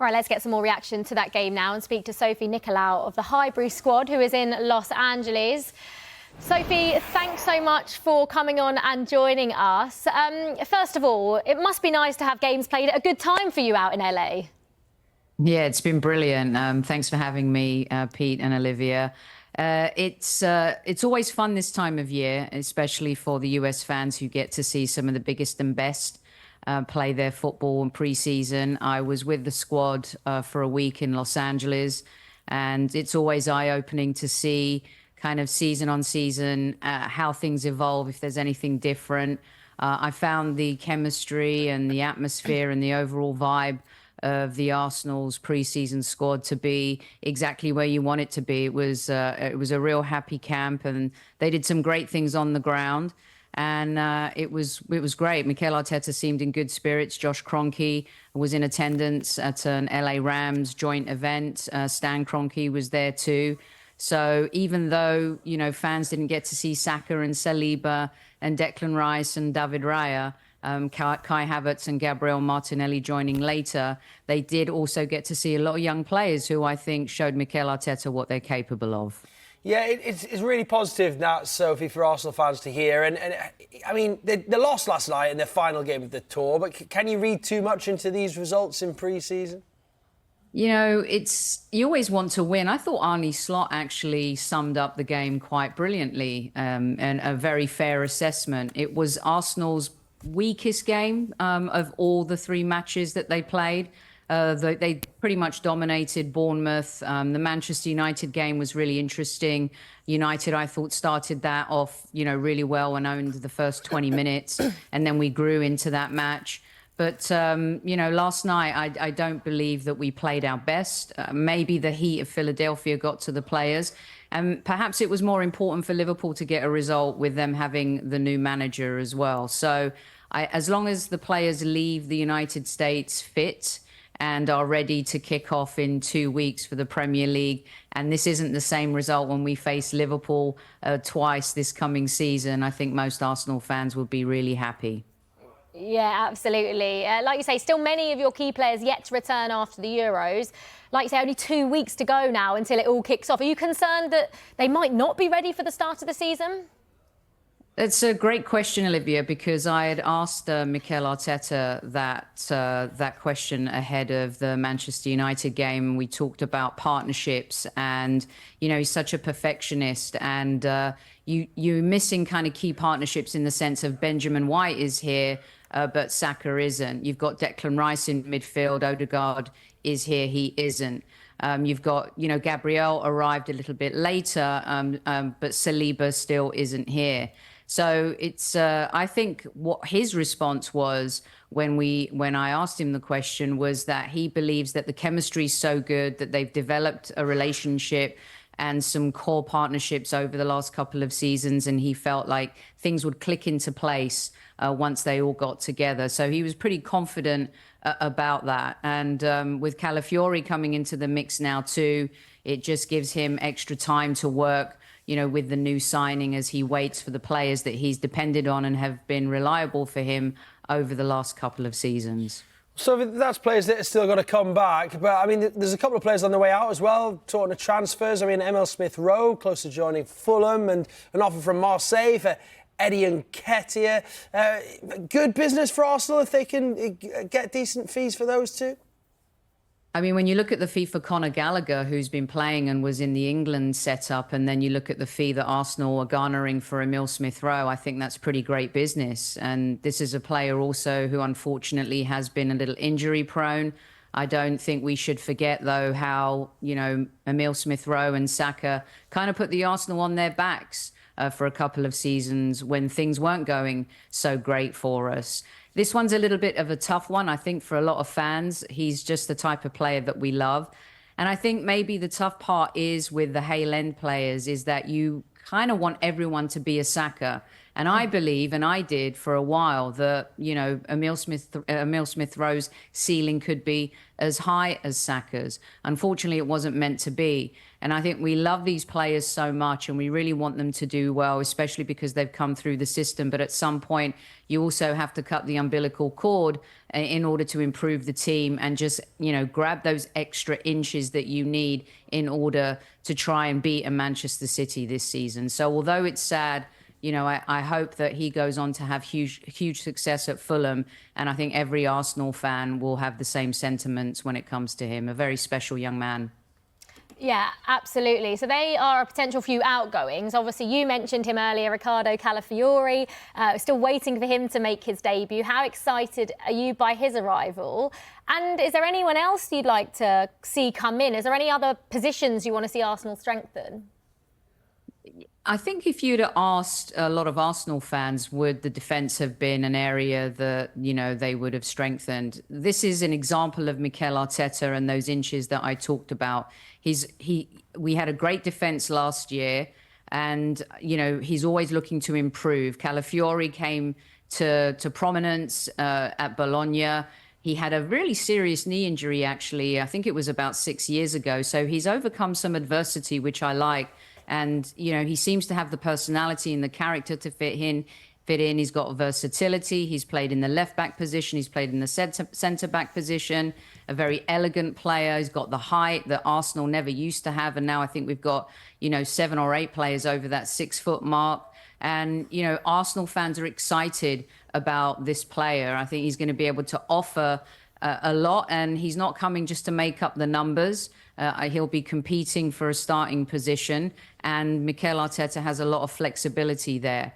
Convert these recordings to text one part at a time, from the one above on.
All right, let's get some more reaction to that game now and speak to Sophie Nicolau of the Highbury squad, who is in Los Angeles. Sophie, thanks so much for coming on and joining us. First of all, it must be nice to have games played at a good time for you out in LA. Yeah, it's been brilliant. Thanks for having me, Pete and Olivia. It's always fun this time of year, especially for the US fans who get to see some of the biggest and best play their football in pre-season. I was with the squad for a week in Los Angeles, and it's always eye-opening to see kind of season on season how things evolve, if there's anything different. I found the chemistry and the atmosphere and the overall vibe of the Arsenal's pre-season squad to be exactly where you want it to be. It was a real happy camp, and they did some great things on the ground, and it was great. Mikel Arteta seemed in good spirits. Josh Kroenke was in attendance at an LA Rams joint event. Stan Kroenke was there too. So even though, you know, fans didn't get to see Saka and Saliba and Declan Rice and David Raya, Kai Havertz and Gabriel Martinelli joining later, they did also get to see a lot of young players who I think showed Mikel Arteta what they're capable of. Yeah, it's really positive now, Sophie, for Arsenal fans to hear. And I mean, they lost last night in their final game of the tour, but can you read too much into these results in pre-season? You know, you always want to win. I thought Arne Slot actually summed up the game quite brilliantly, and a very fair assessment. It was Arsenal's weakest game of all the three matches that they played. They pretty much dominated Bournemouth. The Manchester United game was really interesting. United, I thought, started that off, you know, really well and owned the first 20 minutes, and then we grew into that match. But, you know, last night, I don't believe that we played our best. Maybe the heat of Philadephia got to the players. And perhaps it was more important for Liverpool to get a result with them having the new manager as well. So as long as the players leave the United States fit and are ready to kick off in 2 weeks for the Premier League, and this isn't the same result when we face Liverpool twice this coming season, I think most Arsenal fans will be really happy. Yeah, absolutely. Like you say, still many of your key players yet to return after the Euros. Like you say, only 2 weeks to go now until it all kicks off. Are you concerned that they might not be ready for the start of the season? It's a great question, Olivia, because I had asked Mikel Arteta that question ahead of the Manchester United game. We talked about partnerships, and you know, he's such a perfectionist, and you're missing kind of key partnerships in the sense of Benjamin White is here, but Saka isn't. You've got Declan Rice in midfield. Odegaard is here. He isn't. You've got, you know, Gabriel arrived a little bit later, but Saliba still isn't here. So it's, I think what his response was when I asked him the question was that he believes that the chemistry is so good that they've developed a relationship and some core partnerships over the last couple of seasons, and he felt like things would click into place once they all got together. So he was pretty confident about that. And with Calafiori coming into the mix now too, it just gives him extra time to work, you know, with the new signing as he waits for the players that he's depended on and have been reliable for him over the last couple of seasons. So that's players that are still got to come back. But, I mean, there's a couple of players on the way out as well, talking of transfers. I mean, Emile Smith Rowe, close to joining Fulham, and an offer from Marseille for Eddie Nketiah. Good business for Arsenal if they can get decent fees for those two? I mean, when you look at the fee for Conor Gallagher, who's been playing and was in the England setup, and then you look at the fee that Arsenal are garnering for Emile Smith Rowe, I think that's pretty great business. And this is a player also who unfortunately has been a little injury prone. I don't think we should forget, though, how, you know, Emile Smith Rowe and Saka kind of put the Arsenal on their backs for a couple of seasons when things weren't going so great for us. This one's a little bit of a tough one, I think, for a lot of fans. He's just the type of player that we love. And I think maybe the tough part is with the Hale End players is that you kind of want everyone to be a Saka. And I believe, and I did for a while, that, you know, Emile Smith Rowe's ceiling could be as high as Saka's. Unfortunately, it wasn't meant to be. And I think we love these players so much and we really want them to do well, especially because they've come through the system. But at some point, you also have to cut the umbilical cord in order to improve the team and just, grab those extra inches that you need in order to try and beat a Manchester City this season. So although it's sad, I hope that he goes on to have huge success at Fulham. And I think every Arsenal fan will have the same sentiments when it comes to him. A very special young man. Yeah, absolutely. So they are a potential few outgoings. Obviously, you mentioned him earlier, Riccardo Calafiori. Still waiting for him to make his debut. How excited are you by his arrival? And is there anyone else you'd like to see come in? Is there any other positions you want to see Arsenal strengthen? I think if you'd asked a lot of Arsenal fans, would the defence have been an area that, they would have strengthened? This is an example of Mikel Arteta and those inches that I talked about. We had a great defence last year and, he's always looking to improve. Calafiori came to prominence at Bologna. He had a really serious knee injury, actually. I think it was about 6 years ago. So he's overcome some adversity, which I like. And, he seems to have the personality and the character to fit in. He's got versatility. He's played in the left-back position. He's played in the centre-back position. A very elegant player. He's got the height that Arsenal never used to have. And now I think we've got, 7 or 8 players over that 6-foot mark. And, Arsenal fans are excited about this player. I think he's going to be able to offer a lot. And he's not coming just to make up the numbers. He'll be competing for a starting position, and Mikel Arteta has a lot of flexibility there.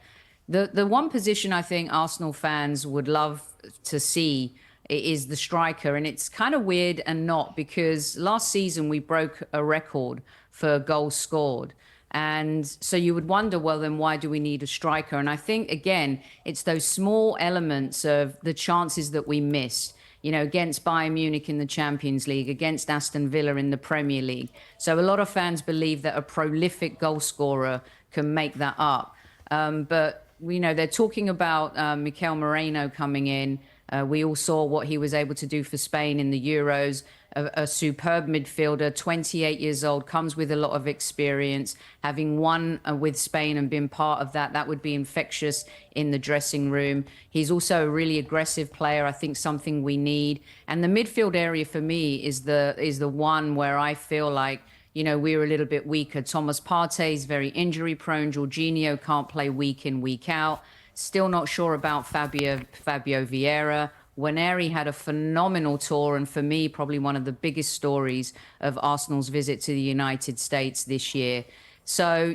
The one position I think Arsenal fans would love to see is the striker, and it's kind of weird and not, because last season we broke a record for goals scored. And so you would wonder, well, then why do we need a striker? And I think, again, it's those small elements of the chances that we missed. Against Bayern Munich in the Champions League, against Aston Villa in the Premier League. So a lot of fans believe that a prolific goal scorer can make that up. But, they're talking about Mikel Merino coming in. We all saw what he was able to do for Spain in the Euros. A superb midfielder, 28 years old, comes with a lot of experience. Having won with Spain and been part of that would be infectious in the dressing room. He's also a really aggressive player, I think something we need. And the midfield area for me is the one where I feel like, we're a little bit weaker. Thomas Partey is very injury prone. Jorginho can't play week in, week out. Still not sure about Fabio Vieira. Waneri had a phenomenal tour, and for me, probably one of the biggest stories of Arsenal's visit to the United States this year. So,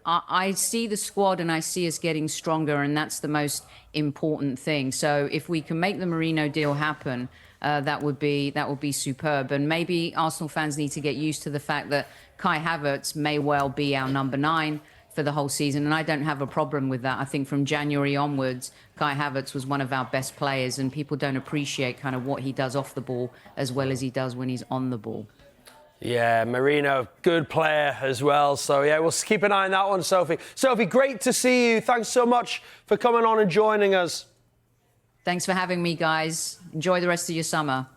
I see the squad and I see us getting stronger, and that's the most important thing. So if we can make the Merino deal happen, that would be superb. And maybe Arsenal fans need to get used to the fact that Kai Havertz may well be our number 9 for the whole season, and I don't have a problem with that. I think from January onwards, Kai Havertz was one of our best players, and people don't appreciate kind of what he does off the ball as well as he does when he's on the ball. Yeah, Merino, good player as well. So, yeah, we'll keep an eye on that one, Sophie. Sophie, great to see you. Thanks so much for coming on and joining us. Thanks for having me, guys. Enjoy the rest of your summer.